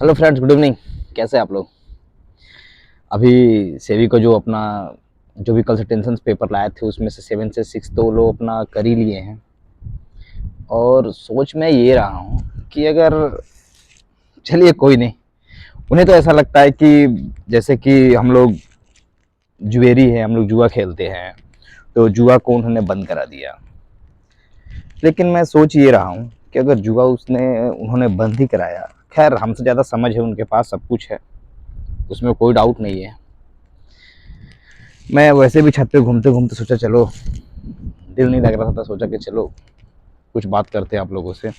Hello friends, good evening. कैसे हैं आप लोग? अभी सेवी को जो अपना जो भी कल से टेंशन पेपर लाए थे उसमें से 7 से 6 तो वो लोग अपना कर ही लिए हैं। और सोच में ये रहा हूँ कि अगर चलिए कोई नहीं, उन्हें तो ऐसा लगता है कि जैसे कि हम लोग जुएरी है, हम लोग जुआ खेलते हैं, तो जुआ को उन्होंने बंद करा दिया। लेकिन मैं सोच ये रहा हूँ कि अगर जुआ उन्होंने बंद ही कराया, खैर हमसे ज़्यादा समझ है, उनके पास सब कुछ है, उसमें कोई डाउट नहीं है। मैं वैसे भी छत पे घूमते घूमते सोचा चलो, दिल नहीं लग रहा था, सोचा कि चलो कुछ बात करते हैं आप लोगों से।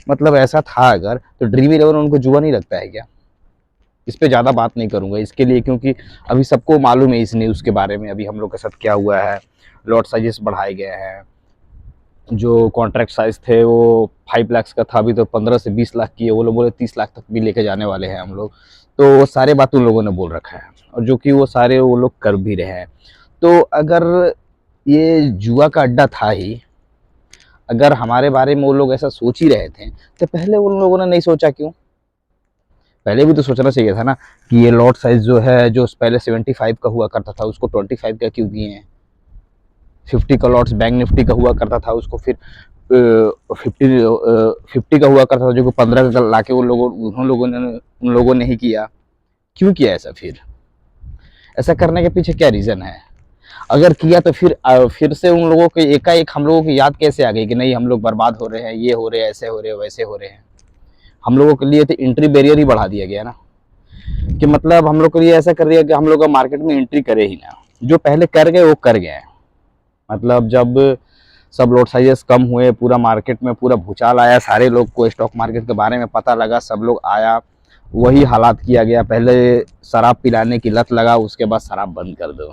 मतलब ऐसा था अगर तो ड्रीम इलेवन उनको जुआ नहीं लगता है क्या? इस पे ज़्यादा बात नहीं करूँगा इसके लिए, क्योंकि अभी सबको मालूम है इस न्यूज़ के बारे में, अभी हम लोग के साथ क्या हुआ है। लॉट साइजेस बढ़ाए गए हैं, जो कॉन्ट्रैक्ट साइज थे वो 5 लाख का था, अभी तो 15 से 20 लाख की है। वो लोग बोले 30 लाख तक भी लेके जाने वाले हैं हम लोग। तो वो सारे बात उन लोगों ने बोल रखा है, और जो कि वो सारे वो लोग कर भी रहे हैं। तो अगर ये जुआ का अड्डा था ही, अगर हमारे बारे में वो लोग ऐसा सोच ही रहे थे, तो पहले उन लोगों ने नहीं सोचा क्यों? पहले भी तो सोचना चाहिए था ना कि ये लॉट साइज जो है, जो पहले 75 का हुआ करता था, उसको 25 का क्यों किए हैं। 50 का लॉट्स बैंक निफ्टी का हुआ करता था, उसको फिर 50 का हुआ करता था, जो कि 15 का ला के उन लोगों ने ही किया। क्यों किया ऐसा? फिर ऐसा करने के पीछे क्या रीज़न है? अगर किया तो फिर से उन लोगों के एकाएक हम लोगों की याद कैसे आ गई कि नहीं हम लोग बर्बाद हो रहे हैं, ये हो रहे हैं, ऐसे हो रहे हैं, वैसे हो रहे हैं। हम लोगों के लिए तो एंट्री बैरियर ही बढ़ा दिया गया ना, कि मतलब हम लोग के लिए ऐसा कर दिया कि हम लोग मार्केट में एंट्री करे ही ना। जो पहले कर गए वो कर गए। मतलब जब सब लॉट साइजेस कम हुए, पूरा मार्केट में पूरा भूचाल आया, सारे लोग को स्टॉक मार्केट के बारे में पता लगा, सब लोग आया, वही हालात किया गया। पहले शराब पिलाने की लत लगा, उसके बाद शराब बंद कर दो,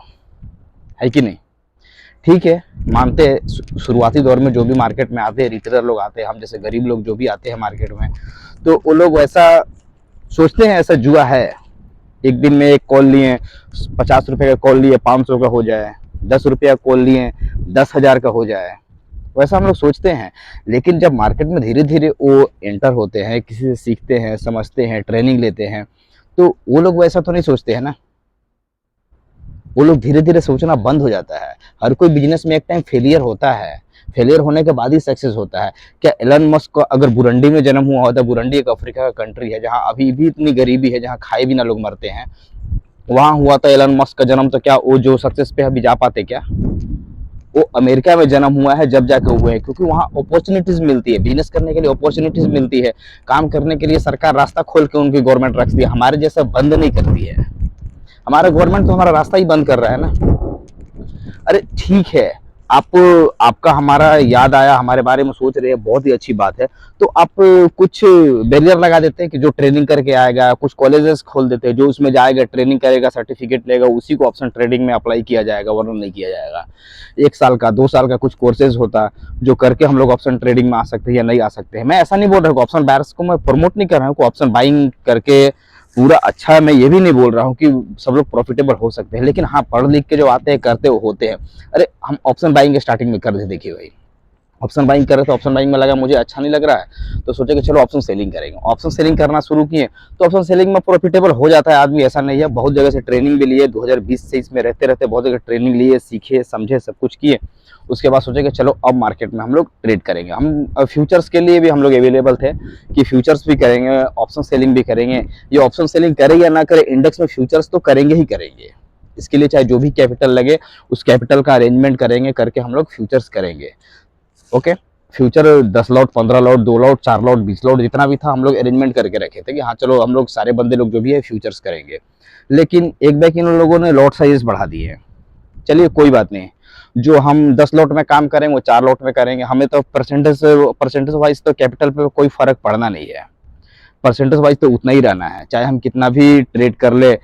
है कि नहीं? ठीक है, मानते हैं शुरुआती दौर में जो भी मार्केट में आते हैं, रिटेलर लोग आते हैं, हम जैसे गरीब लोग जो भी आते हैं मार्केट में, तो वो लोग वैसा सोचते हैं ऐसा जुआ है। एक दिन में एक कॉल लिए, 50 रुपये का कॉल लिए 500 का हो जाए, 10 रुपये का कॉल लिए 10,000 का हो जाए, वैसा हम लोग सोचते हैं। लेकिन जब मार्केट में धीरे धीरे वो एंटर होते हैं, किसी से सीखते हैं, समझते हैं, ट्रेनिंग लेते हैं, तो वो लोग वैसा तो नहीं सोचते हैं ना। वो लोग धीरे धीरे सोचना बंद हो जाता है। हर कोई बिजनेस में एक टाइम फेलियर होता है, फेलियर होने के बाद ही सक्सेस होता है। क्या एलन मस्क को अगर बुरुंडी में जन्म हुआ होता, बुरुंडी एक अफ्रीका का कंट्री है जहाँ अभी भी इतनी गरीबी है, जहाँ खाए बिना लोग मरते हैं, वहाँ हुआ था एलन मस्क का जन्म, तो क्या वो जो सक्सेस पे अभी जा पाते क्या? वो अमेरिका में जन्म हुआ है जब जाके हुए हैं, क्योंकि वहाँ अपॉर्चुनिटीज मिलती है, बिजनेस करने के लिए अपॉर्चुनिटीज मिलती है, काम करने के लिए सरकार रास्ता खोल के उनकी गवर्नमेंट रखती है। हमारे जैसा बंद नहीं करती है। हमारा गवर्नमेंट तो हमारा रास्ता ही बंद कर रहा है ना। अरे ठीक है, आप आपका हमारा याद आया, हमारे बारे में सोच रहे हैं, बहुत ही अच्छी बात है। तो आप कुछ बैरियर लगा देते हैं कि जो ट्रेनिंग करके आएगा, कुछ कॉलेजेस खोल देते हैं, जो उसमें जाएगा, ट्रेनिंग करेगा, सर्टिफिकेट लेगा, उसी को ऑप्शन ट्रेडिंग में अप्लाई किया जाएगा, वरना नहीं किया जाएगा। 1 साल का 2 साल का कुछ कोर्सेज होता, जो करके हम लोग ऑप्शन ट्रेडिंग में आ सकते हैं या नहीं आ सकते हैं। मैं ऐसा नहीं बोल रहा हूँ, ऑप्शन बायर्स को मैं प्रमोट नहीं कर रहा हूँ कि ऑप्शन बाइंग करके पूरा अच्छा है। मैं ये भी नहीं बोल रहा हूँ कि सब लोग प्रॉफिटेबल हो सकते हैं, लेकिन हाँ, पढ़ लिख के जो आते हैं, करते होते हैं। अरे हम ऑप्शन बाइंग स्टार्टिंग में कर दे, देखिए भाई, ऑप्शन बाइंग कर रहे थे, ऑप्शन बाइंग में लगा मुझे अच्छा नहीं लग रहा है, तो सोचे कि चलो ऑप्शन सेलिंग करेंगे। ऑप्शन सेलिंग करना शुरू किए, तो ऑप्शन सेलिंग में प्रॉफिटेबल हो जाता है आदमी, ऐसा नहीं है। बहुत जगह से ट्रेनिंग भी लिए, 2020 से इसमें रहते रहते बहुत जगह ट्रेनिंग लिए, सीखे, समझे, सब कुछ किए। उसके बाद सोचे कि चलो अब मार्केट में हम लोग ट्रेड करेंगे। हम फ्यूचर्स के लिए भी हम लोग अवेलेबल थे कि फ्यूचर्स भी करेंगे, ऑप्शन सेलिंग भी करेंगे। ये ऑप्शन सेलिंग करें या ना करें, इंडेक्स में फ्यूचर्स तो करेंगे ही करेंगे। इसके लिए चाहे जो भी कैपिटल लगे, उस कैपिटल का अरेंजमेंट करेंगे, करके हम लोग फ्यूचर्स करेंगे। Okay, future 10 lot, 15 lot, 2 lot, 4 lot, 20 lot, जितना भी था हम लोग अरेंजमेंट करके रखे थे कि हाँ चलो हम लोग सारे बंदे लोग जो भी है फ्यूचर्स करेंगे। लेकिन एक बैक इन लोगों ने लॉट साइज बढ़ा दिए हैं। चलिए कोई बात नहीं, जो हम 10 लॉट में काम करेंगे वो 4 लॉट में करेंगे। हमें तो परसेंटेज वाइज तो कैपिटल पे कोई फर्क पड़ना नहीं है, परसेंटेज वाइज तो उतना ही रहना है, चाहे हम कितना भी ट्रेड कर ले।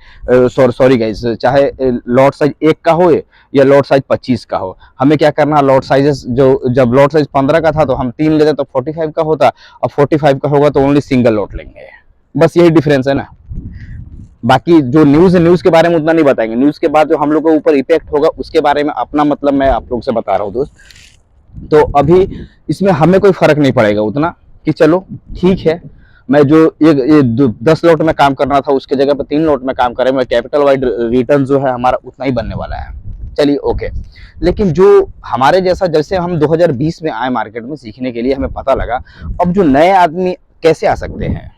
सॉरी गाइस, चाहे लॉट साइज 1 का हो या लॉट साइज 25 का हो, हमें क्या करना, लॉट साइजेस जो, जब लॉट साइज 15 का था तो हम 3 लेते तो 45 का होता, अब 45 का होगा तो ओनली सिंगल लॉट लेंगे। बस यही डिफरेंस है ना। बाकी जो न्यूज़ है, न्यूज़ के बारे में उतना नहीं बताएंगे। न्यूज़ के बाद जो हम लोग के ऊपर इफेक्ट होगा उसके बारे में अपना मतलब मैं आप लोग से बता रहा हूँ दोस्त। तो अभी इसमें हमें कोई फर्क नहीं पड़ेगा उतना, कि चलो ठीक है, मैं जो ये 10 लॉट में काम करना था उसके जगह पर 3 लॉट में काम करें, मैं कैपिटल वाइड रिटर्न जो है हमारा उतना ही बनने वाला है। चलिए ओके। लेकिन जो हमारे जैसा, जैसे हम 2020 में आए मार्केट में सीखने के लिए, हमें पता लगा अब जो नए आदमी कैसे आ सकते हैं,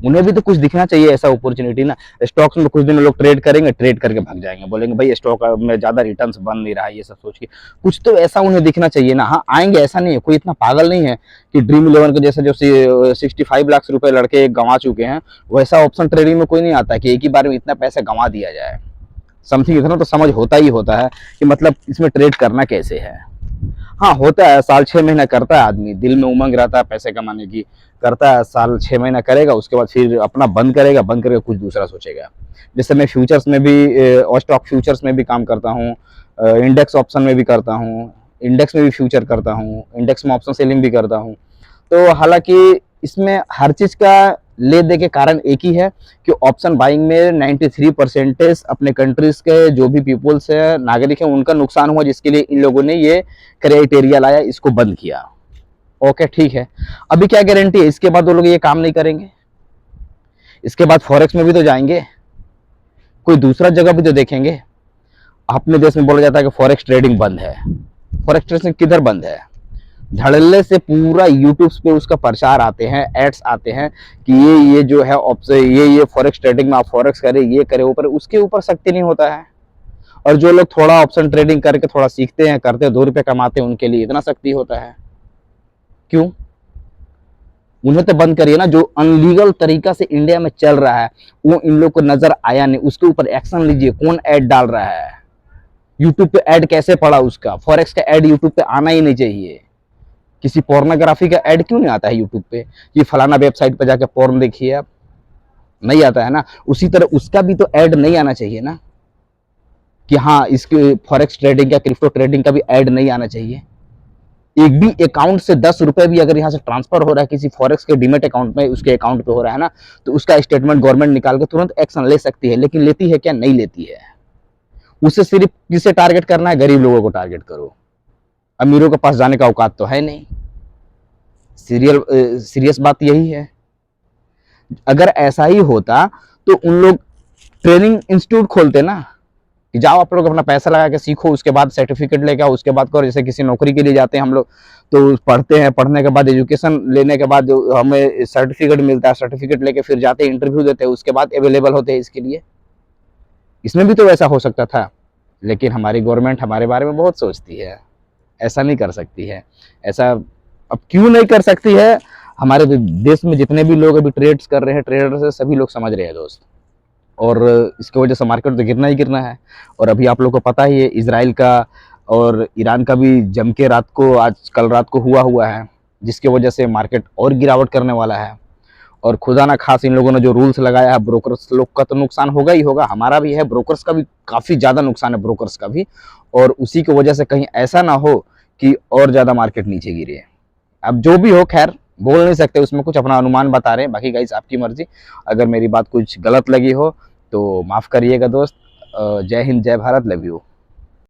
उन्हें भी तो कुछ दिखना चाहिए ऐसा अपॉर्चुनिटी ना। स्टॉक्स में कुछ दिन लोग ट्रेड करेंगे, ट्रेड करके भाग जाएंगे, बोलेंगे भाई स्टॉक में ज्यादा रिटर्न्स बन नहीं रहा है, ये सब सोच के कुछ तो ऐसा उन्हें दिखना चाहिए ना। हाँ आएंगे, ऐसा नहीं है, कोई इतना पागल नहीं है कि ड्रीम इलेवन के जैसे जो 65 लाख रुपए लड़के गंवा चुके हैं, वैसा ऑप्शन ट्रेडिंग में कोई नहीं आता कि एक ही बार में इतना पैसा गंवा दिया जाए। समथिंग इतना तो समझ होता ही होता है कि मतलब इसमें ट्रेड करना कैसे है। हाँ होता है, साल 6 महीना करता है आदमी, दिल में उमंग रहता है पैसे कमाने की, करता है, साल 6 महीना करेगा, उसके बाद फिर अपना बंद करेगा, बंद करके कुछ दूसरा सोचेगा। जैसे मैं फ्यूचर्स में भी स्टॉक फ्यूचर्स में भी काम करता हूँ, इंडेक्स ऑप्शन में भी करता हूँ, इंडेक्स में भी फ्यूचर करता हूँ, इंडेक्स में ऑप्शन सेलिंग भी करता हूँ। तो हालांकि इसमें हर चीज का ले दे के कारण एक ही है कि ऑप्शन बाइंग में 93% अपने कंट्रीज के जो भी पीपल्स है, नागरिक हैं, उनका नुकसान हुआ, जिसके लिए इन लोगों ने ये क्राइटेरिया लाया, इसको बंद किया। ओके ठीक है, अभी क्या गारंटी है इसके बाद वो लोग ये काम नहीं करेंगे? इसके बाद फॉरेक्स में भी तो जाएंगे, कोई दूसरा जगह भी तो देखेंगे। अपने देश में बोला जाता है कि फॉरेक्स ट्रेडिंग बंद है। फॉरेक्स ट्रेडिंग किधर बंद है? धड़ल्ले से पूरा यूट्यूब पे उसका प्रचार आते हैं, एड्स आते हैं कि ये जो है ऑप्शन, ये फॉरेक्स ट्रेडिंग में आप फॉरेक्स करें, ये करें, ऊपर उसके ऊपर सख्ती नहीं होता है। और जो लोग थोड़ा ऑप्शन ट्रेडिंग करके थोड़ा सीखते हैं, करते हैं, 2 रुपए कमाते हैं, उनके लिए इतना सख्ती होता है। क्यों? उन्हें तो बंद करिए ना। जो अनलीगल तरीका से इंडिया में चल रहा है वो इन लोग को नजर आया नहीं, उसके ऊपर एक्शन लीजिए। कौन ऐड डाल रहा है यूट्यूब पे? ऐड कैसे पड़ा उसका? फॉरेक्स का ऐड यूट्यूब पे आना ही नहीं चाहिए। किसी पोर्नोग्राफी का ऐड क्यों नहीं आता है यूट्यूब पे? ये फलाना वेबसाइट पे जाके पोर्न देखिए आप, नहीं आता है ना। उसी तरह उसका भी तो ऐड नहीं आना चाहिए ना, कि हाँ इसके फॉरेक्स ट्रेडिंग या क्रिप्टो ट्रेडिंग का भी ऐड नहीं आना चाहिए। एक भी अकाउंट से 10 रुपए भी अगर यहाँ से ट्रांसफर हो रहा है किसी फॉरेक्स के डीमेट अकाउंट में, उसके अकाउंट पे हो रहा है ना, तो उसका स्टेटमेंट गवर्नमेंट निकाल के तुरंत एक्शन ले सकती है। लेकिन लेती है क्या? नहीं लेती है। उसे सिर्फ किसे टारगेट करना है? गरीब लोगों को टारगेट करो, अमीरों के पास जाने का औकात तो है नहीं। सीरियस बात यही है। अगर ऐसा ही होता तो उन लोग ट्रेनिंग इंस्टीट्यूट खोलते ना, कि जाओ आप लोग अपना पैसा लगा के सीखो, उसके बाद सर्टिफिकेट लेके आओ, उसके बाद करो। जैसे किसी नौकरी के लिए जाते हैं हम लोग, तो पढ़ते हैं, पढ़ने के बाद एजुकेशन लेने के बाद जो हमें सर्टिफिकेट मिलता है, सर्टिफिकेट लेके फिर जाते हैं, इंटरव्यू देते हैं, उसके बाद अवेलेबल होते हैं इसके लिए। इसमें भी तो वैसा हो सकता था। लेकिन हमारी गवर्नमेंट हमारे बारे में बहुत सोचती है, ऐसा नहीं कर सकती है। ऐसा अब क्यों नहीं कर सकती है? हमारे देश में जितने भी लोग अभी ट्रेड्स कर रहे हैं, ट्रेडर से सभी लोग समझ रहे हैं दोस्त, और इसकी वजह से मार्केट तो गिरना ही गिरना है। और अभी आप लोग को पता ही है, इजराइल का और ईरान का भी जम के रात को, आज कल रात को हुआ है, जिसकी वजह से मार्केट और गिरावट करने वाला है। और खुदा ना खास इन लोगों ने जो रूल्स लगाया है, ब्रोकर्स लोग का तो नुकसान होगा ही होगा, हमारा भी है, ब्रोकर्स का भी काफ़ी ज़्यादा नुकसान है, ब्रोकर्स का भी। और उसी की वजह से कहीं ऐसा ना हो कि और ज़्यादा मार्केट नीचे गिरे। अब जो भी हो, खैर बोल नहीं सकते, उसमें कुछ अपना अनुमान बता रहे हैं। बाकी गाइस आपकी मर्जी, अगर मेरी बात कुछ गलत लगी हो तो माफ़ करिएगा दोस्त। जय हिंद, जय भारत, लव यू।